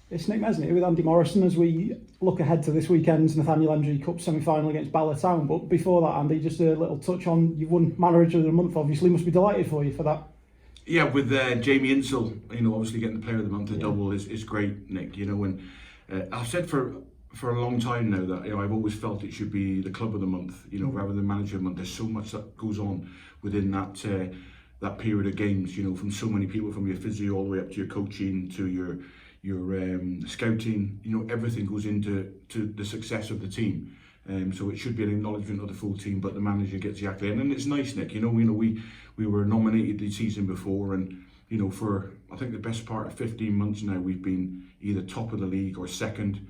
It's Nick, isn't it, with Andy Morrison as we look ahead to this weekend's Nathaniel MG Cup semi-final against Bala Town. But before that, Andy, just a little touch on, you've won Manager of the Month, obviously, must be delighted for you for that. Yeah, with Jamie Insel, obviously getting the Player of the Month, the double is great, Nick. And I've said for a long time now that I've always felt it should be the Club of the Month, rather than Manager of the Month. There's so much that goes on within that period of games, from so many people, from your physio all the way up to your coaching to your scouting. Everything goes into the success of the team. So it should be an acknowledgement of the full team, but the manager gets the accolade, and it's nice, Nick. We were nominated the season before, and for I think the best part of 15 months now, we've been either top of the league or second.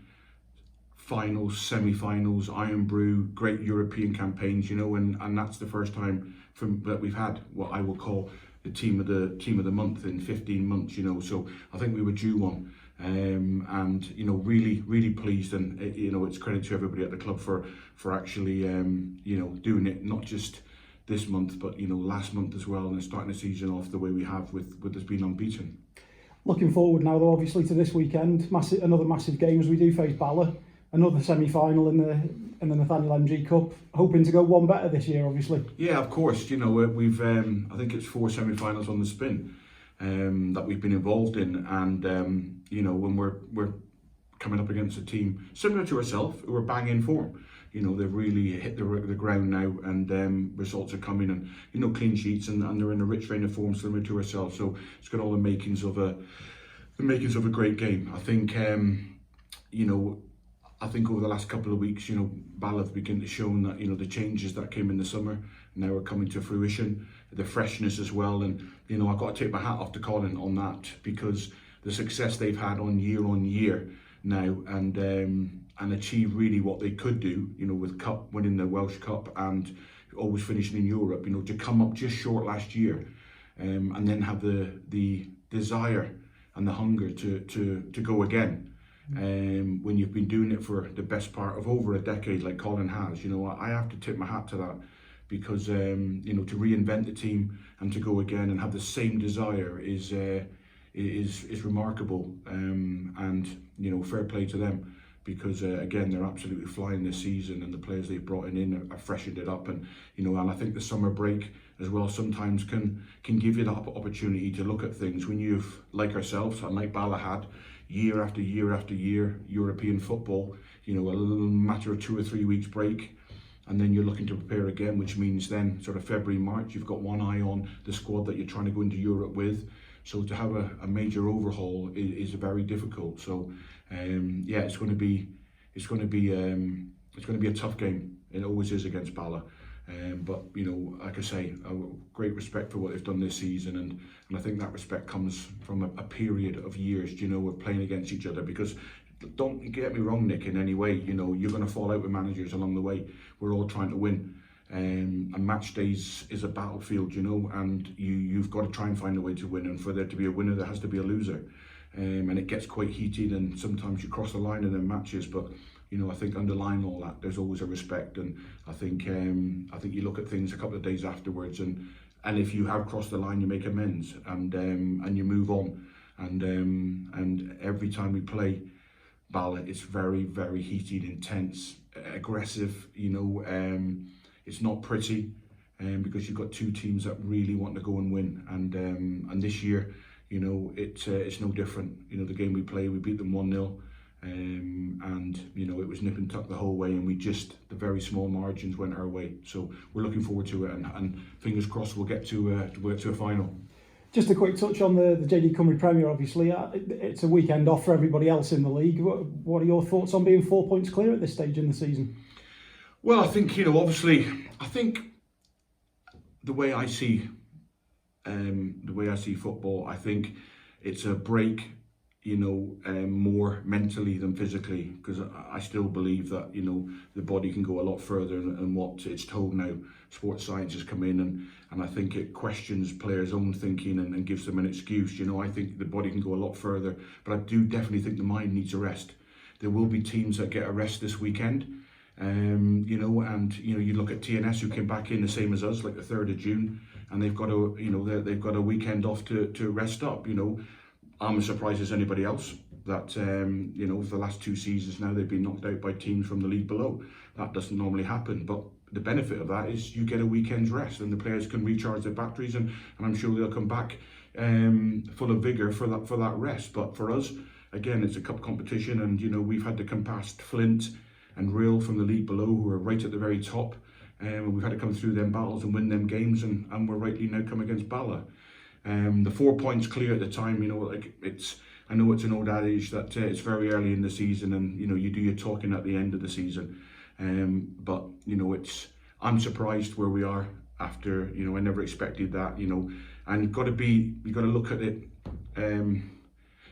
Finals, semi-finals, Iron Brew, great European campaigns, and that's the first time that we've had what I will call the team of the month in 15 months. So I think we were due one. And really pleased, and it's credit to everybody at the club for actually doing it, not just this month but last month as well, and starting the season off the way we have with us being unbeaten. Looking forward now though, obviously, to this weekend, another massive game as we do face Bala, another semi-final in the Nathaniel MG Cup, hoping to go one better this year, obviously. Yeah, of course. We've I think it's 4 semi-finals on the spin that we've been involved in, and when we're coming up against a team similar to ourselves who are bang in form, they've really hit the ground now, and results are coming, and clean sheets, and they're in a rich vein of form similar to ourselves. So it's got all the makings of a great game. I think over the last couple of weeks, Bala have begun to show that the changes that came in the summer now are coming to fruition, the freshness as well, and I've got to take my hat off to Colin on that, because the success they've had on year now, and achieve really what they could do, with winning the Welsh Cup and always finishing in Europe, to come up just short last year, and then have the desire and the hunger to go again. When you've been doing it for the best part of over a decade, like Colin has, I have to tip my hat to that, because to reinvent the team and to go again and have the same desire is remarkable, and fair play to them, because again, they're absolutely flying this season, and the players they've brought in are freshened it up, and and I think the summer break as well sometimes can give you that opportunity to look at things when you've, like ourselves and like Bala had, year after year after year European football, a little matter of 2 or 3 weeks break, and then you're looking to prepare again, which means then sort of February, March, you've got one eye on the squad that you're trying to go into Europe with. So to have a major overhaul is very difficult. So it's going to be a tough game. It always is against Bala. But like I say, great respect for what they've done this season, and I think that respect comes from a period of years, of playing against each other. Because don't get me wrong, Nick, in any way, you're going to fall out with managers along the way. We're all trying to win. And match days is a battlefield, and you've got to try and find a way to win. And for there to be a winner, there has to be a loser. And it gets quite heated, and sometimes you cross the line in their matches. But I think underlying all that, there's always a respect. And I think you look at things a couple of days afterwards, and if you have crossed the line, you make amends, and you move on. And every time we play Bala, it's very, very heated, intense, aggressive. It's not pretty, because you've got two teams that really want to go and win, and this year, it's no different. The game we played, we beat them 1-0, and it was nip and tuck the whole way, and the very small margins went our way. So we're looking forward to it, and fingers crossed we'll get to a final. Just a quick touch on the JD Cymru Premier, obviously. It's a weekend off for everybody else in the league. What are your thoughts on being 4 points clear at this stage in the season? Well, I think, obviously, the way I see football, I think it's a break, more mentally than physically, because I still believe that, the body can go a lot further, and what it's told now, sports science has come in, and I think it questions players' own thinking and gives them an excuse. I think the body can go a lot further, but I do definitely think the mind needs a rest. There will be teams that get a rest this weekend. You look at TNS, who came back in the same as us, like the 3rd of June, and they've got a weekend off to rest up. I'm as surprised as anybody else. that you know, for the last 2 seasons now they've been knocked out by teams from the league below. That doesn't normally happen, but the benefit of that is you get a weekend's rest and the players can recharge their batteries, and I'm sure they'll come back full of vigour for that rest. But for us, again, it's a cup competition, and you know, we've had to come past Flint and Real from the league below, who are right at the very top. We've had to come through them battles and win them games, and we're rightly now come against Bala. The 4 points clear at the time, you know, like I know it's an old adage that it's very early in the season, and you know, you do your talking at the end of the season. But you know, I'm surprised where we are after, you know, I never expected that, you know, and you've got to look at it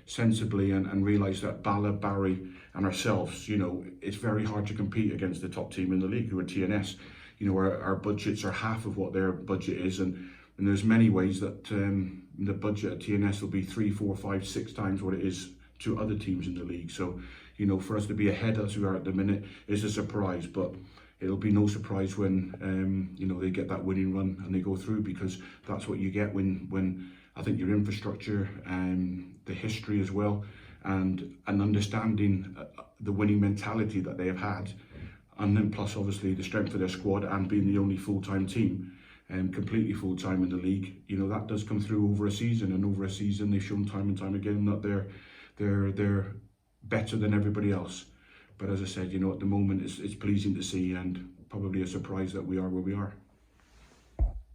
sensibly and realise that Bala, Barry and ourselves, you know, it's very hard to compete against the top team in the league, who are TNS. You know, our budgets are half of what their budget is, and there's many ways that the budget at TNS will be 3, 4, 5, 6 times what it is to other teams in the league. So, you know, for us to be ahead as we are at the minute is a surprise, but it'll be no surprise when you know, they get that winning run and they go through, because that's what you get when I think your infrastructure and the history as well, and understanding the winning mentality that they have had, and then plus obviously the strength of their squad and being the only full-time team, completely full-time in the league, you know, that does come through over a season, and over a season they've shown time and time again that they're better than everybody else. But as I said, you know, at the moment it's pleasing to see, and probably a surprise that we are where we are.